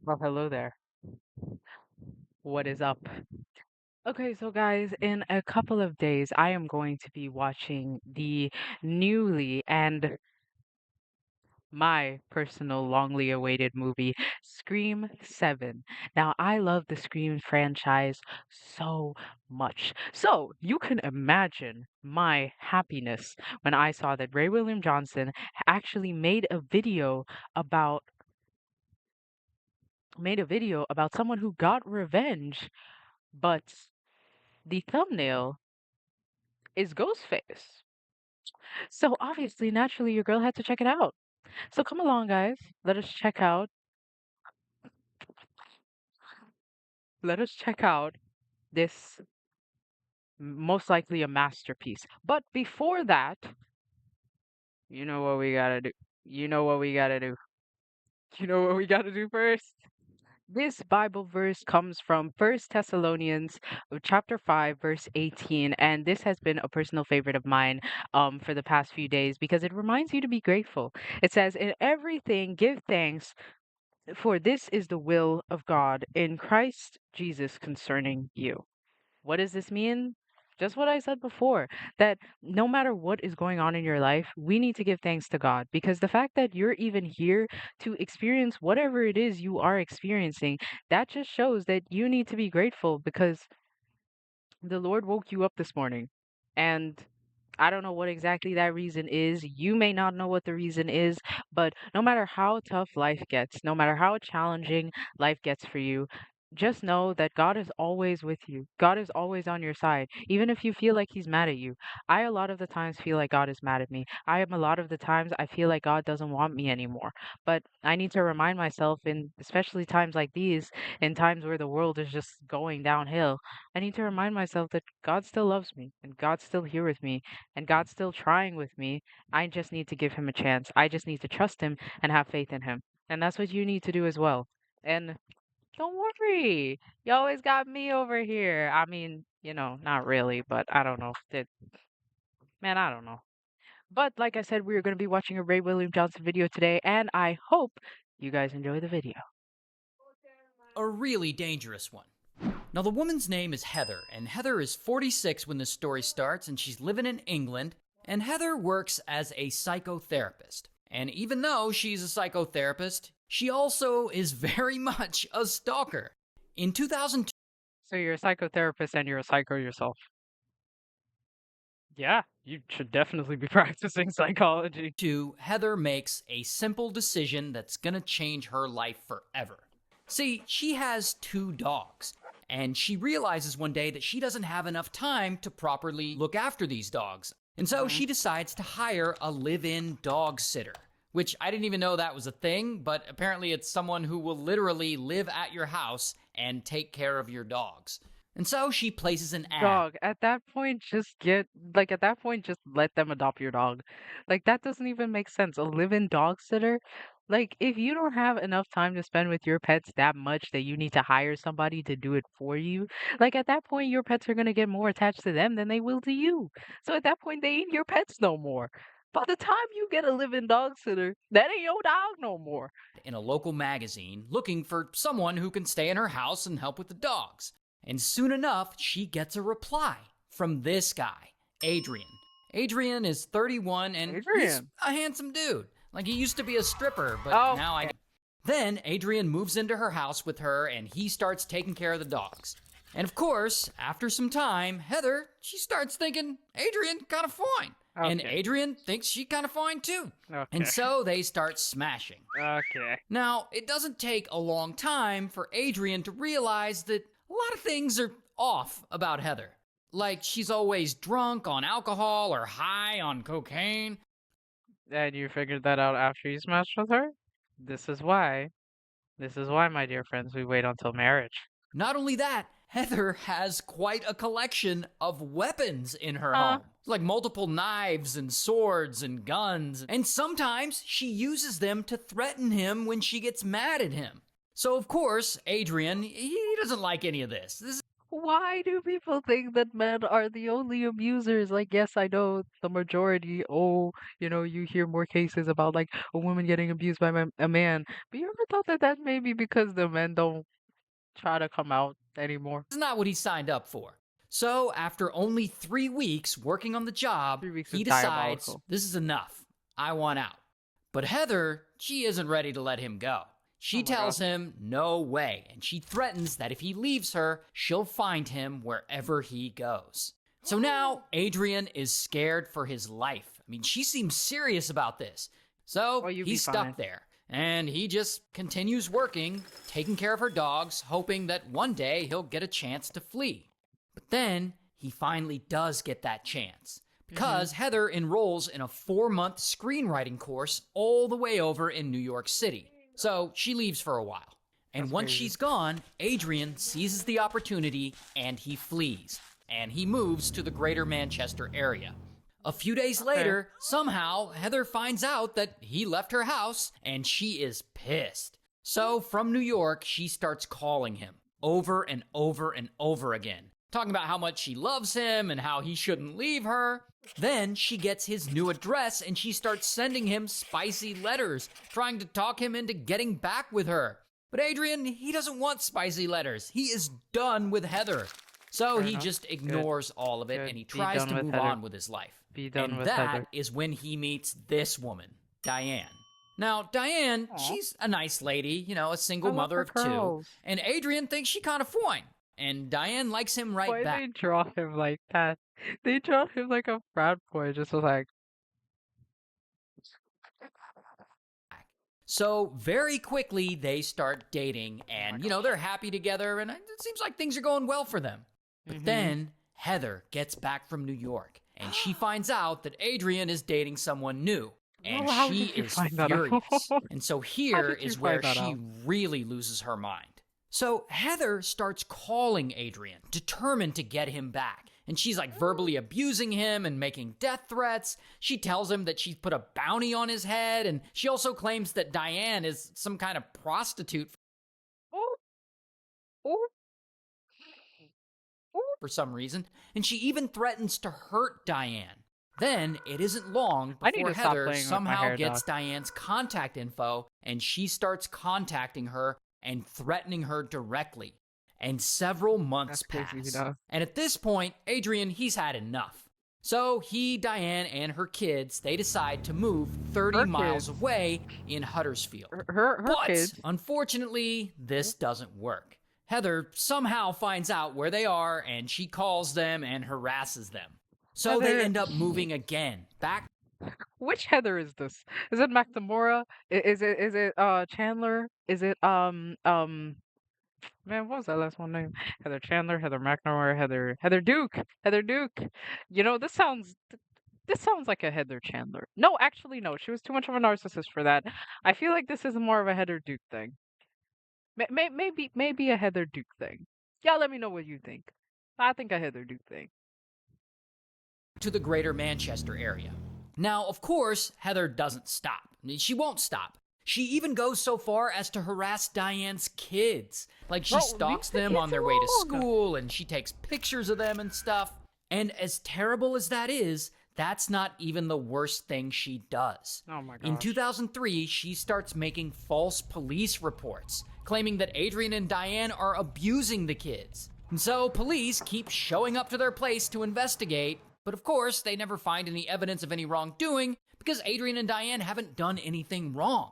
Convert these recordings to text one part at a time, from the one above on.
Well, hello there. What is up? Okay, so guys, in a couple of days, I am going to be watching the newly and my personal longly awaited movie, Scream 7. Now, I love the Scream franchise so much. So, you can imagine my happiness when I saw that Ray William Johnson actually about made a video about someone who got revenge, but the thumbnail is Ghostface. So obviously, naturally, your girl had to check it out. So come along, guys. Let us check out this most likely a masterpiece. But before that, you know what we gotta do. You know what we gotta do. You know what we gotta do first. This Bible verse comes from First Thessalonians chapter 5 verse 18, and this has been a personal favorite of mine for the past few days because it reminds you to be grateful. It says, "In everything give thanks, for this is the will of God in Christ Jesus concerning you." What does this mean? Just what I said before, that no matter what is going on in your life, we need to give thanks to God because the fact that you're even here to experience whatever it is you are experiencing, that just shows that you need to be grateful because the Lord woke you up this morning. And I don't know what exactly that reason is. You may not know what the reason is, but no matter how tough life gets, no matter how challenging life gets for you, just know that God is always with you. God is always on your side, even if you feel like He's mad at you. I, a lot of the times, feel like God is mad at me. I am, a lot of the times, I feel like God doesn't want me anymore. But I need to remind myself, in especially times like these, in times where the world is just going downhill, I need to remind myself that God still loves me and God's still here with me and God's still trying with me. I just need to give him a chance. I just need to trust him and have faith in him. And that's what you need to do as well. And don't worry, you always got me over here. I mean, not really, but I don't know. Man, I don't know. But like I said, we are going to be watching a Ray William Johnson video today, and I hope you guys enjoy the video. A really dangerous one. Now, the woman's name is Heather, and Heather is 46 when this story starts, and she's living in England, and Heather works as a psychotherapist. And even though she's a psychotherapist, she also is very much a stalker. In 2002, So you're a psychotherapist and you're a psycho yourself. Yeah, you should definitely be practicing psychology. Heather makes a simple decision that's gonna change her life forever. See, she has 2 dogs, and she realizes one day that she doesn't have enough time to properly look after these dogs. And so she decides to hire a live-in dog sitter, which I didn't even know that was a thing, but apparently it's someone who will literally live at your house and take care of your dogs. And so she places an ad. Dog, at that point, just let them adopt your dog. Like, that doesn't even make sense. A live-in dog sitter? Like, if you don't have enough time to spend with your pets that much that you need to hire somebody to do it for you, like, at that point, your pets are gonna get more attached to them than they will to you. So at that point, they ain't your pets no more. By the time you get a live-in dog sitter, that ain't your dog no more. In a local magazine looking for someone who can stay in her house and help with the dogs. And soon enough, she gets a reply from this guy, Adrian. Adrian is 31 and he's a handsome dude. Like, he used to be a stripper, but now I... Then Adrian moves into her house with her and he starts taking care of the dogs. And of course, after some time, Heather, she starts thinking Adrian kind of fine. Okay. And Adrian thinks she kind of fine too. Okay. And so they start smashing. Okay. Now, it doesn't take a long time for Adrian to realize that a lot of things are off about Heather. Like, she's always drunk on alcohol or high on cocaine. And you figured that out after you smashed with her? This is why. This is why, my dear friends, we wait until marriage. Not only that, Heather has quite a collection of weapons in her home. Like multiple knives and swords and guns. And sometimes she uses them to threaten him when she gets mad at him. So, of course, Adrian, he doesn't like any of this. Why do people think that men are the only abusers? Like, yes, I know the majority. Oh, you hear more cases about like a woman getting abused by a man. But you ever thought that that may be because the men don't try to come out anymore? It's not what he signed up for. So, after only 3 weeks working on the job, 3 weeks is he decides diabolical. this is enough. I want out. But Heather, she isn't ready to let him go. Oh She my God. tells him no way, and she threatens that if he leaves her, she'll find him wherever he goes. So now Adrian is scared for his life. I mean, she seems serious about this. Oh, So you be he's fine. stuck there. And he just continues working, taking care of her dogs, hoping that one day he'll get a chance to flee. But then he finally does get that chance Mm-hmm. because Heather enrolls in a 4-month screenwriting course all the way over in New York City. So she leaves for a while. And That's once crazy. she's gone, Adrian seizes the opportunity and he flees. And he moves to the greater Manchester area. A few days Okay. later, somehow, Heather finds out that he left her house and she is pissed. So, from New York, she starts calling him over and over and over again, talking about how much she loves him and how he shouldn't leave her. Then she gets his new address and she starts sending him spicy letters, trying to talk him into getting back with her. But Adrian, he doesn't want spicy letters. He is done with Heather. So Fair he enough. just Good. ignores all of it and Good. he Be tries done to with move Heather. on with his life. Be done And with that Heather. is when he meets this woman, Diane. Now, Diane, Aw. she's a nice lady, a I single love mother her of two, curls. and Adrian thinks she kind of fine. And Diane likes him right Why back. they draw him like that? They draw him like a frat boy, just was like, So, very quickly, they start dating, oh my and, gosh. they're happy together, and it seems like things are going well for them. But Mm-hmm. then, Heather gets back from New York, and she finds out that Adrian is dating someone new, and Well, how she did you is find that out? furious. And so, How here did you is find where that she out? really loses her mind. So, Heather starts calling Adrian, determined to get him back. And she's like verbally abusing him and making death threats. She tells him that she's put a bounty on his head, and she also claims that Diane is some kind of prostitute Oh, oh, oh. for some reason, and she even threatens to hurt Diane. Then it isn't long I need before to stop Heather playing with my somehow hair, dog. gets Diane's contact info and she starts contacting her and threatening her directly. And several months That's crazy, pass. dog. And at this point, Adrian, he's had enough. So he, Diane, and her kids, they decide to move 30 Her miles kids. away in Huddersfield. Her But kids. unfortunately, this doesn't work. Heather somehow finds out where they are and she calls them and harasses them. So they Heather. end up moving again, back Which Heather is this? Is it McNamara? Is it Chandler? Is it man, what was that last one name? Heather Chandler, Heather McNamara, Heather Duke. Heather Duke. This sounds like a Heather Chandler. No, actually no. She was too much of a narcissist for that. I feel like this is more of a Heather Duke thing. Maybe a Heather Duke thing. Yeah, let me know what you think. I think a Heather Duke thing. to the greater Manchester area. Now, of course, Heather doesn't stop. She won't stop. She even goes so far as to harass Diane's kids. Like, she Bro, leave stalks the them on kids their way to alone. school and she takes pictures of them and stuff. And as terrible as that is, that's not even the worst thing she does. Oh my In gosh. 2003, she starts making false police reports, claiming that Adrian and Diane are abusing the kids. And so police keep showing up to their place to investigate, but of course, they never find any evidence of any wrongdoing because Adrian and Diane haven't done anything wrong.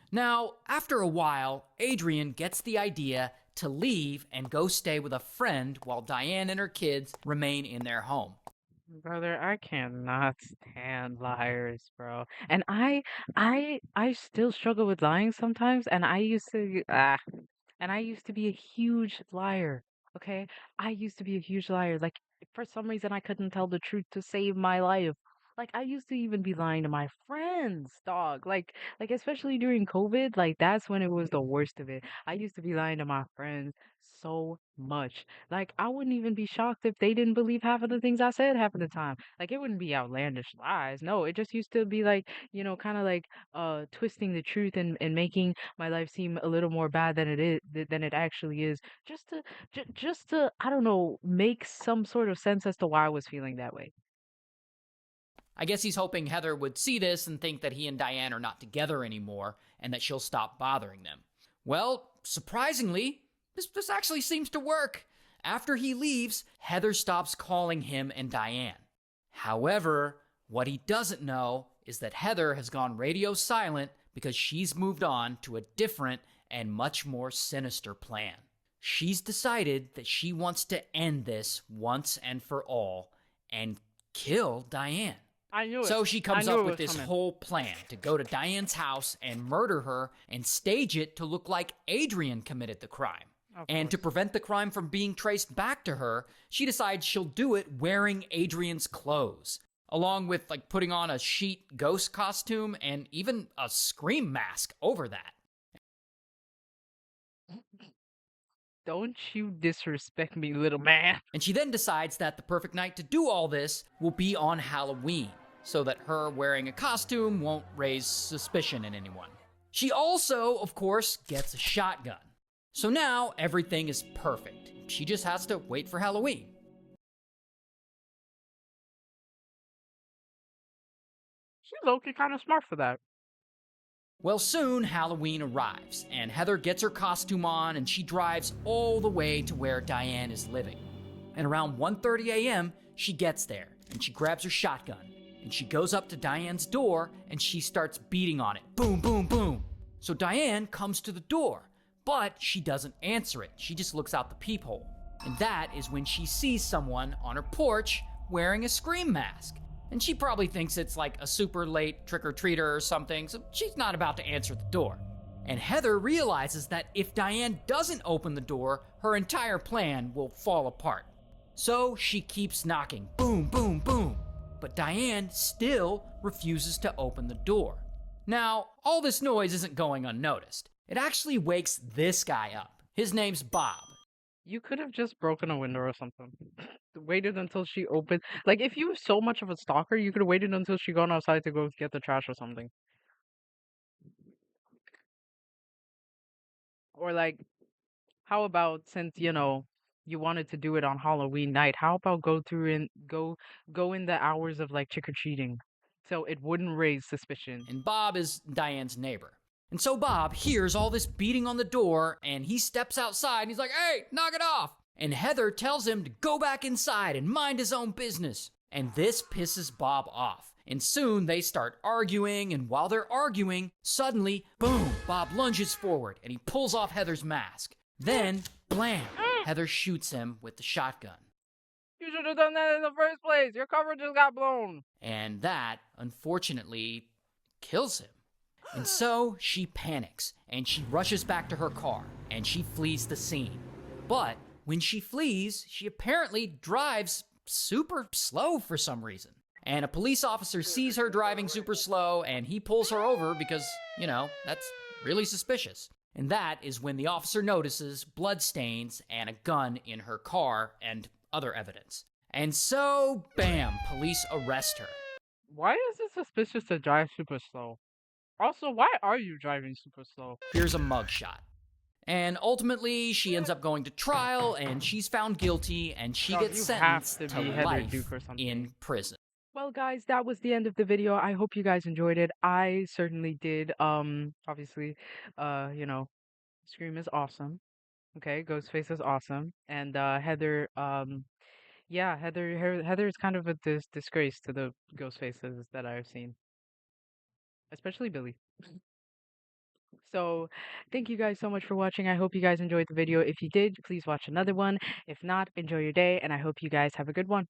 Now, after a while, Adrian gets the idea to leave and go stay with a friend while Diane and her kids remain in their home. Brother, I cannot stand liars, bro. And I still struggle with lying sometimes, and I used to be a huge liar. Okay? I used to be a huge liar. Like for some reason I couldn't tell the truth to save my life. Like I used to even be lying to my friends, dog. Like especially during COVID, like that's when it was the worst of it. I used to be lying to my friends so much. Like I wouldn't even be shocked if they didn't believe half of the things I said half of the time. Like it wouldn't be outlandish lies. No, it just used to be like, kind of like twisting the truth and making my life seem a little more bad than it is than it actually is. Just to I don't know, make some sort of sense as to why I was feeling that way. I guess he's hoping Heather would see this and think that he and Diane are not together anymore and that she'll stop bothering them. Well, surprisingly, this actually seems to work. After he leaves, Heather stops calling him and Diane. However, what he doesn't know is that Heather has gone radio silent because she's moved on to a different and much more sinister plan. She's decided that she wants to end this once and for all and kill Diane. I knew it. So she I comes knew up it with was this coming. whole plan to go to Diane's house and murder her and stage it to look like Adrian committed the crime. Of And to course. prevent the crime from being traced back to her, she decides she'll do it wearing Adrian's clothes, along with like putting on a sheet ghost costume and even a scream mask over that. Don't you disrespect me, little man. And she then decides that the perfect night to do all this will be on Halloween, so that her wearing a costume won't raise suspicion in anyone. She also, of course, gets a shotgun. So now everything is perfect. She just has to wait for Halloween. She's low-key kind of smart for that. Well, soon Halloween arrives, and Heather gets her costume on and she drives all the way to where Diane is living. And around 1:30 a.m., she gets there and she grabs her shotgun and she goes up to Diane's door and she starts beating on it. Boom, boom, boom. So Diane comes to the door, but she doesn't answer it. She just looks out the peephole. And that is when she sees someone on her porch wearing a scream mask. And she probably thinks it's like a super late trick-or-treater or something, so she's not about to answer the door. And Heather realizes that if Diane doesn't open the door, her entire plan will fall apart. So she keeps knocking, boom, boom, boom. But Diane still refuses to open the door. Now, all this noise isn't going unnoticed. It actually wakes this guy up. His name's Bob. You could have just broken a window or something. Waited until she opened. Like, if you were so much of a stalker, you could have waited until she gone outside to go get the trash or something. Or like, how about since, you wanted to do it on Halloween night, how about go in the hours of like trick or treating, so it wouldn't raise suspicion. And Bob is Diane's neighbor. And so Bob hears all this beating on the door, and he steps outside, and he's like, hey, knock it off! And Heather tells him to go back inside and mind his own business. And this pisses Bob off. And soon they start arguing, and while they're arguing, suddenly, boom, Bob lunges forward, and he pulls off Heather's mask. Then, blam, Heather shoots him with the shotgun. You should have done that in the first place. Your cover just got blown. And that, unfortunately, kills him. And so she panics, and she rushes back to her car, and she flees the scene. But when she flees, she apparently drives super slow for some reason. And a police officer sees her driving super slow, and he pulls her over because, that's really suspicious. And that is when the officer notices bloodstains and a gun in her car and other evidence. And so, bam, police arrest her. Why is it suspicious to drive super slow? Also, why are you driving super slow? Here's a mugshot. And ultimately, she ends up going to trial, and she's found guilty, and she Dog, gets you have sentenced to to be Heather life Duke or something. in prison. Well, guys, that was the end of the video. I hope you guys enjoyed it. I certainly did. Obviously, Scream is awesome. Okay, Ghostface is awesome, and Heather, yeah, Heather is kind of a disgrace to the Ghostfaces that I've seen, especially Billy. So, thank you guys so much for watching. I hope you guys enjoyed the video. If you did, please watch another one. If not, enjoy your day, and I hope you guys have a good one.